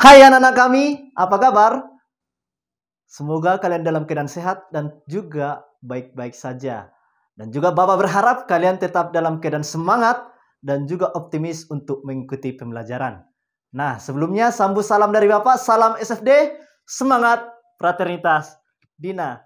Hai anak-anak kami, apa kabar? Semoga kalian dalam keadaan sehat dan juga baik-baik saja. Dan juga Bapak berharap kalian tetap dalam keadaan semangat dan juga optimis untuk mengikuti pembelajaran. Nah, sebelumnya sambut salam dari Bapak, salam SFD, semangat, fraternitas, Dina.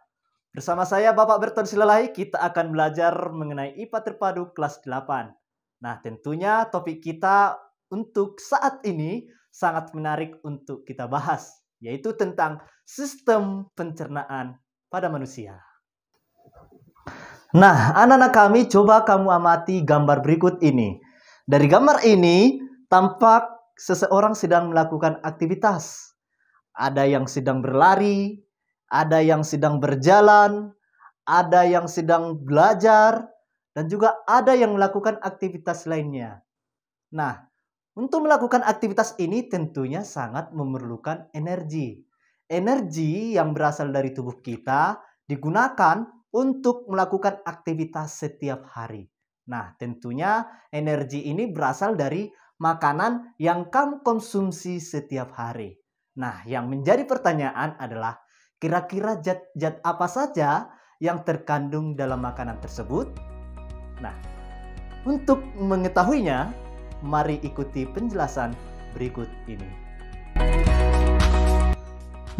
Bersama saya Bapak Berton Silalahi, kita akan belajar mengenai IPA terpadu kelas 8. Nah, tentunya topik kita untuk saat ini sangat menarik untuk kita bahas, yaitu tentang sistem pencernaan pada manusia. Nah, anak-anak kami, coba kamu amati gambar berikut ini. Dari gambar ini, tampak seseorang sedang melakukan aktivitas. Ada yang sedang berlari, ada yang sedang berjalan, ada yang sedang belajar, dan juga ada yang melakukan aktivitas lainnya. Nah, untuk melakukan aktivitas ini tentunya sangat memerlukan energi. Energi yang berasal dari tubuh kita digunakan untuk melakukan aktivitas setiap hari. Nah, tentunya energi ini berasal dari makanan yang kamu konsumsi setiap hari. Nah, yang menjadi pertanyaan adalah kira-kira zat-zat apa saja yang terkandung dalam makanan tersebut? Nah, untuk mengetahuinya, mari ikuti penjelasan berikut ini.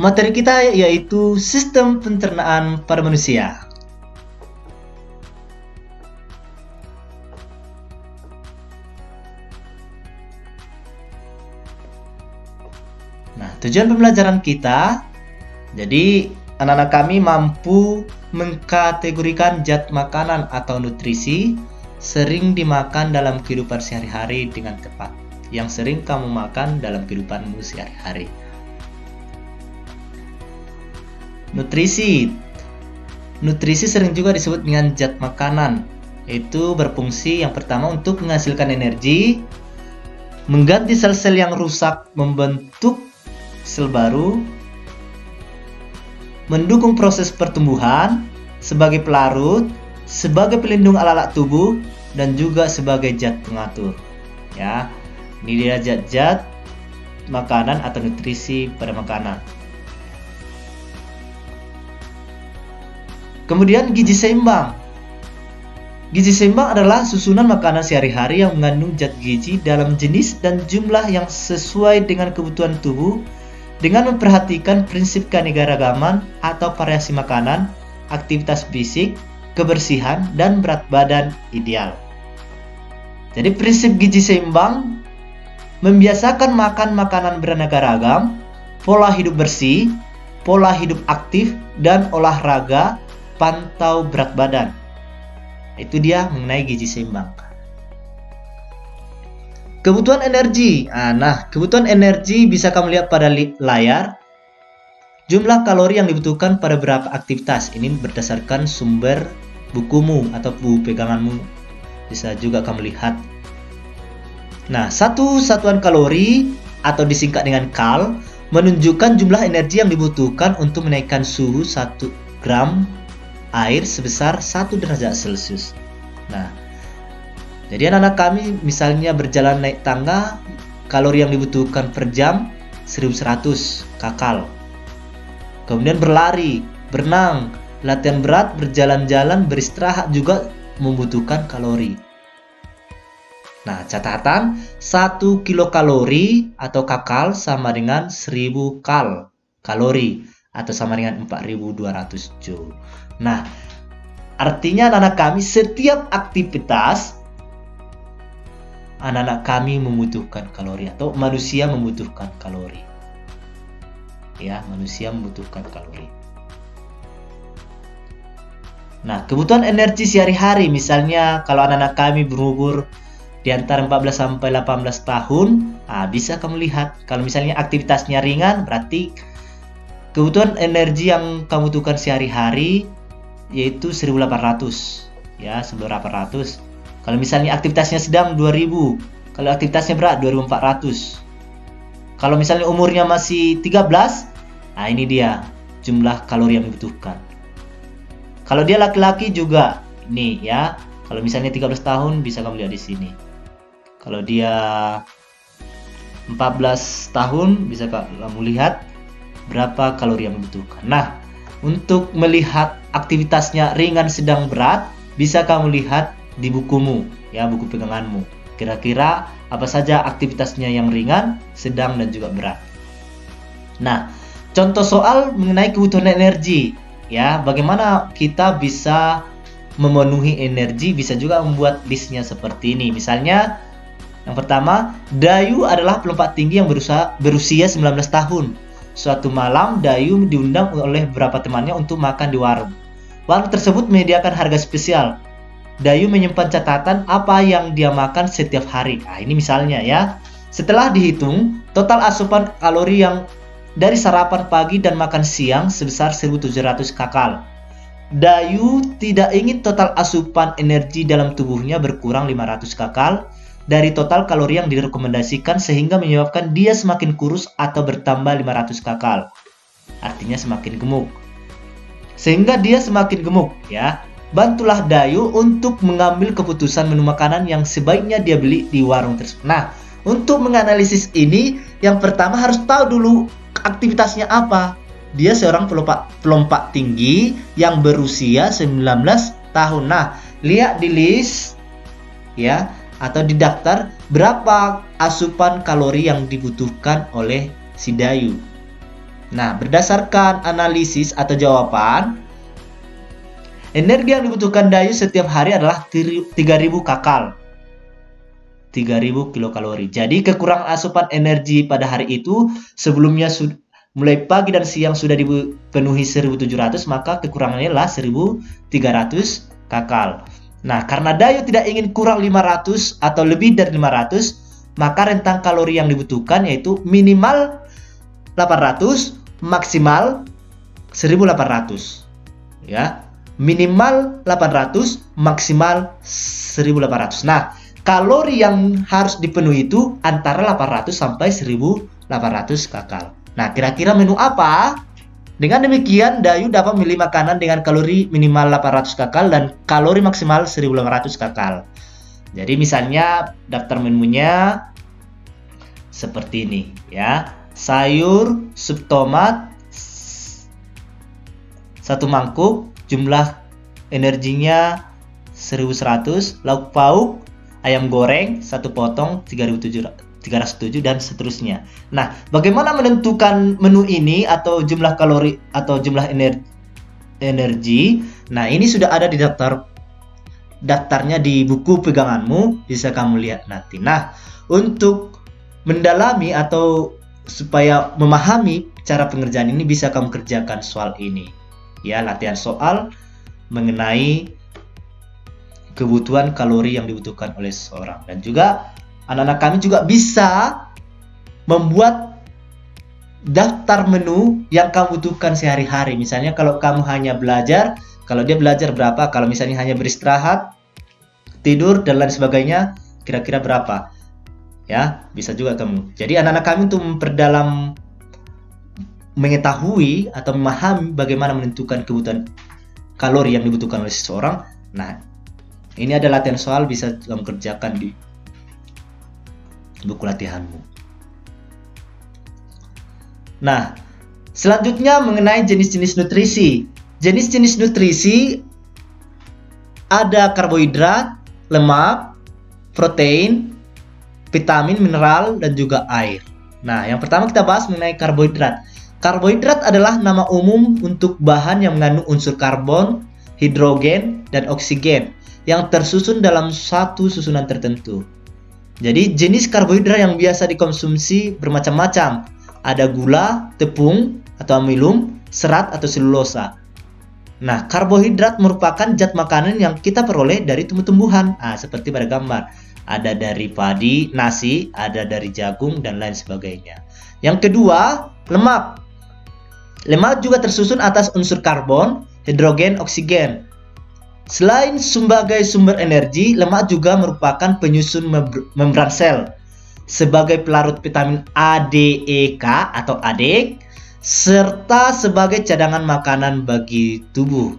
Materi kita yaitu sistem pencernaan pada manusia. Nah, tujuan pembelajaran kita, jadi anak-anak kami mampu mengkategorikan zat makanan atau nutrisi sering dimakan dalam kehidupan sehari-hari dengan tepat, yang sering kamu makan dalam kehidupanmu sehari-hari. Nutrisi sering juga disebut dengan zat makanan, yaitu berfungsi yang pertama untuk menghasilkan energi, mengganti sel-sel yang rusak membentuk sel baru, mendukung proses pertumbuhan, sebagai pelarut, sebagai pelindung alat-alat tubuh, dan juga sebagai zat pengatur. Ya, ini dia zat-zat makanan atau nutrisi pada makanan. Kemudian gizi seimbang. Gizi seimbang adalah susunan makanan sehari-hari yang mengandung zat gizi dalam jenis dan jumlah yang sesuai dengan kebutuhan tubuh dengan memperhatikan prinsip keanekaragaman atau variasi makanan, aktivitas fisik, kebersihan, dan berat badan ideal. Jadi prinsip gizi seimbang membiasakan makan makanan beraneka ragam, pola hidup bersih, pola hidup aktif, dan olahraga, pantau berat badan. Itu dia mengenai gizi seimbang. Kebutuhan energi. Nah, kebutuhan energi bisa kamu lihat pada layar. Jumlah kalori yang dibutuhkan pada beberapa aktivitas. Ini berdasarkan sumber bukumu atau buku peganganmu. Bisa juga kamu lihat. Nah, satu satuan kalori atau disingkat dengan kal menunjukkan jumlah energi yang dibutuhkan untuk menaikkan suhu 1 gram air sebesar 1 derajat Celcius. Nah, jadi anak-anak kami misalnya berjalan naik tangga, kalori yang dibutuhkan per jam 1100 kakal. Kemudian berlari, berenang, latihan berat, berjalan-jalan, beristirahat juga membutuhkan kalori. Nah, catatan 1 kilokalori atau kakal sama dengan 1000 kalori atau sama dengan 4200 joule. Nah, artinya anak-anak kami setiap aktivitas anak-anak kami membutuhkan kalori atau manusia membutuhkan kalori. Ya, manusia membutuhkan kalori. Nah, kebutuhan energi sehari-hari misalnya kalau anak-anak kami berumur di antara 14 sampai 18 tahun, bisa kamu lihat kalau misalnya aktivitasnya ringan berarti kebutuhan energi yang kamu butuhkan sehari-hari yaitu 1800. Ya, 1800. Kalau misalnya aktivitasnya sedang 2000, kalau aktivitasnya berat 2400. Kalau misalnya umurnya masih 13, ini dia jumlah kalori yang dibutuhkan. Kalau dia laki-laki juga ini ya. Kalau misalnya 13 tahun bisa kamu lihat di sini. Kalau dia 14 tahun bisa kamu lihat berapa kalori yang dibutuhkan. Nah, untuk melihat aktivitasnya ringan, sedang, berat, bisa kamu lihat di bukumu, ya, buku peganganmu. Kira-kira apa saja aktivitasnya yang ringan, sedang, dan juga berat. Nah, contoh soal mengenai kebutuhan energi, ya, bagaimana kita bisa memenuhi energi, bisa juga membuat listnya seperti ini. Misalnya, yang pertama, Dayu adalah pelompat tinggi yang berusia 19 tahun. Suatu malam, Dayu diundang oleh beberapa temannya untuk makan di warung. Warung tersebut menyediakan harga spesial. Dayu menyimpan catatan apa yang dia makan setiap hari. Nah, ini misalnya ya. Setelah dihitung, total asupan kalori yang dari sarapan pagi dan makan siang sebesar 1700 kakal. Dayu tidak ingin total asupan energi dalam tubuhnya berkurang 500 kakal dari total kalori yang direkomendasikan, sehingga menyebabkan dia semakin kurus atau bertambah 500 kakal. Artinya semakin gemuk. Sehingga dia semakin gemuk, ya. Bantulah Dayu untuk mengambil keputusan menu makanan yang sebaiknya dia beli di warung tersebut. Nah, untuk menganalisis ini, yang pertama harus tahu dulu aktivitasnya apa. Dia seorang pelompat tinggi yang berusia 19 tahun. Nah, lihat di list, ya, atau di daftar berapa asupan kalori yang dibutuhkan oleh si Dayu. Nah, berdasarkan analisis atau jawaban, energi yang dibutuhkan Dayu setiap hari adalah 3000 kakal. 3000 kilokalori. Jadi kekurangan asupan energi pada hari itu sebelumnya mulai pagi dan siang sudah dipenuhi 1700, maka kekurangannya adalah 1300 kakal. Nah, karena Dayu tidak ingin kurang 500 atau lebih dari 500, maka rentang kalori yang dibutuhkan yaitu minimal 800, maksimal 1800. Ya, minimal 800, maksimal 1800. Nah, kalori yang harus dipenuhi itu antara 800 sampai 1800 kakal. Nah, kira-kira menu apa? Dengan demikian, Dayu dapat memilih makanan dengan kalori minimal 800 kakal dan kalori maksimal 1800 kakal. Jadi misalnya daftar menunya seperti ini, ya. Sayur, sup tomat, 1 mangkuk, jumlah energinya 1100, lauk pauk, ayam goreng 1 potong 307 dan seterusnya. Nah, bagaimana menentukan menu ini atau jumlah kalori atau jumlah energi? Nah, ini sudah ada di daftarnya di buku peganganmu, bisa kamu lihat nanti. Nah, untuk mendalami atau supaya memahami cara pengerjaan ini, bisa kamu kerjakan soal ini. Ya, latihan soal mengenai kebutuhan kalori yang dibutuhkan oleh seseorang. Dan juga anak-anak kami juga bisa membuat daftar menu yang kamu butuhkan sehari-hari. Misalnya kalau kamu hanya belajar, kalau dia belajar berapa, kalau misalnya hanya beristirahat, tidur, dan lain sebagainya, kira-kira berapa. Ya, bisa juga kamu. Jadi anak-anak kami untuk memperdalam, mengetahui atau memahami bagaimana menentukan kebutuhan kalori yang dibutuhkan oleh seseorang. Nah, ini ada latihan soal bisa kamu kerjakan di buku latihanmu. Nah, selanjutnya mengenai jenis-jenis nutrisi. Jenis-jenis nutrisi ada karbohidrat, lemak, protein, vitamin, mineral, dan juga air. Nah, yang pertama kita bahas mengenai karbohidrat. Karbohidrat adalah nama umum untuk bahan yang mengandung unsur karbon, hidrogen, dan oksigen yang tersusun dalam satu susunan tertentu. Jadi jenis karbohidrat yang biasa dikonsumsi bermacam-macam. Ada gula, tepung atau amilum, serat atau selulosa. Nah, karbohidrat merupakan zat makanan yang kita peroleh dari tumbuh-tumbuhan. Nah, seperti pada gambar. Ada dari padi, nasi, ada dari jagung, dan lain sebagainya. Yang kedua, lemak. Lemak juga tersusun atas unsur karbon, hidrogen, oksigen. Selain sebagai sumber energi, lemak juga merupakan penyusun membran sel, sebagai pelarut vitamin A, D, E, K atau ADEK, serta sebagai cadangan makanan bagi tubuh.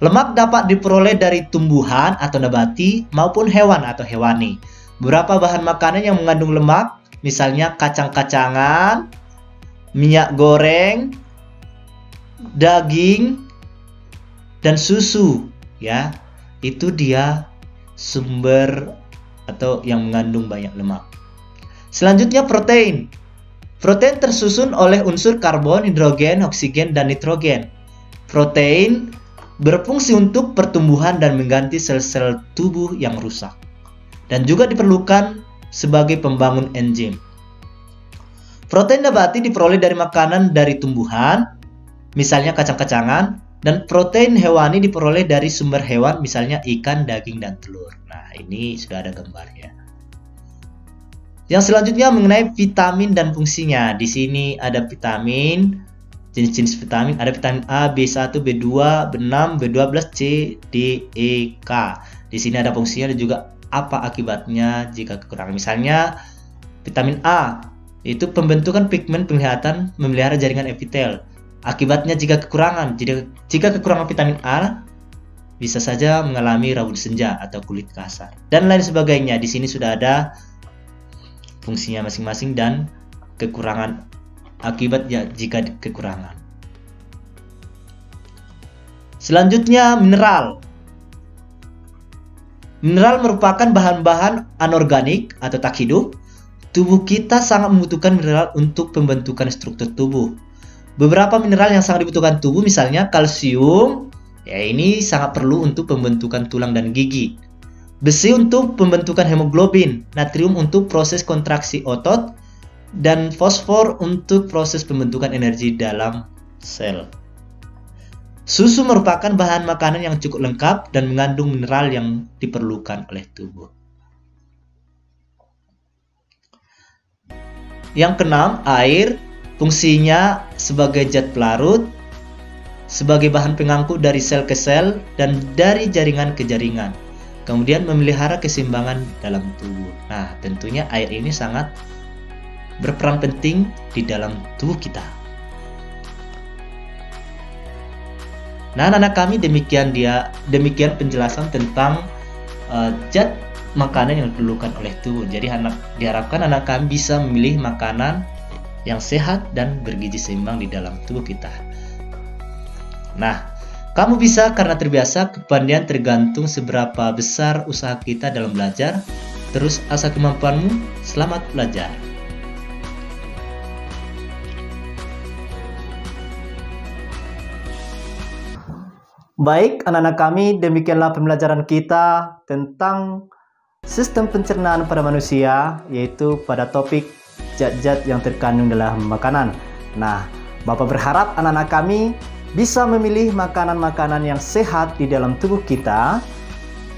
Lemak dapat diperoleh dari tumbuhan atau nabati maupun hewan atau hewani. Beberapa bahan makanan yang mengandung lemak misalnya kacang-kacangan, minyak goreng, daging, dan susu, ya. Itu dia sumber atau yang mengandung banyak lemak. Selanjutnya protein. Protein tersusun oleh unsur karbon, hidrogen, oksigen, dan nitrogen. Protein berfungsi untuk pertumbuhan dan mengganti sel-sel tubuh yang rusak. Dan juga diperlukan sebagai pembangun enzim. Protein nabati diperoleh dari makanan dari tumbuhan, misalnya kacang-kacangan, dan protein hewani diperoleh dari sumber hewan, misalnya ikan, daging, dan telur. Nah, ini sudah ada gambarnya. Yang selanjutnya mengenai vitamin dan fungsinya. Di sini ada vitamin, jenis-jenis vitamin. Ada vitamin A, B1, B2, B6, B12, C, D, E, K. Di sini ada fungsinya dan juga apa akibatnya jika kekurangan. Misalnya vitamin A itu pembentukan pigmen penglihatan, memelihara jaringan epitel. Akibatnya jika kekurangan vitamin A, bisa saja mengalami rambut senja atau kulit kasar dan lain sebagainya. Di sini sudah ada fungsinya masing-masing dan kekurangan akibat jika kekurangan. Selanjutnya mineral. Mineral merupakan bahan-bahan anorganik atau tak hidup. Tubuh kita sangat membutuhkan mineral untuk pembentukan struktur tubuh. Beberapa mineral yang sangat dibutuhkan tubuh, misalnya kalsium, ya ini sangat perlu untuk pembentukan tulang dan gigi. Besi untuk pembentukan hemoglobin, natrium untuk proses kontraksi otot, dan fosfor untuk proses pembentukan energi dalam sel. Susu merupakan bahan makanan yang cukup lengkap dan mengandung mineral yang diperlukan oleh tubuh. Yang keenam, air. Fungsinya sebagai zat pelarut, sebagai bahan pengangkut dari sel ke sel, dan dari jaringan ke jaringan. Kemudian memelihara keseimbangan dalam tubuh. Nah, tentunya air ini sangat berperan penting di dalam tubuh kita. Nah, anak-anak kami demikian penjelasan tentang zat makanan yang diperlukan oleh tubuh. Jadi diharapkan anak kami bisa memilih makanan yang sehat dan bergizi seimbang di dalam tubuh kita. Nah, kamu bisa karena terbiasa, kepandaian tergantung seberapa besar usaha kita dalam belajar. Terus asah kemampuanmu, selamat belajar. Baik, anak-anak kami, demikianlah pembelajaran kita tentang sistem pencernaan pada manusia, yaitu pada topik zat-zat yang terkandung dalam makanan. Nah, Bapak berharap anak-anak kami bisa memilih makanan-makanan yang sehat di dalam tubuh kita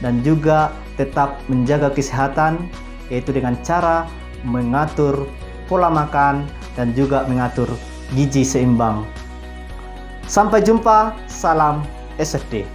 dan juga tetap menjaga kesehatan, yaitu dengan cara mengatur pola makan dan juga mengatur gizi seimbang. Sampai jumpa, salam SFD.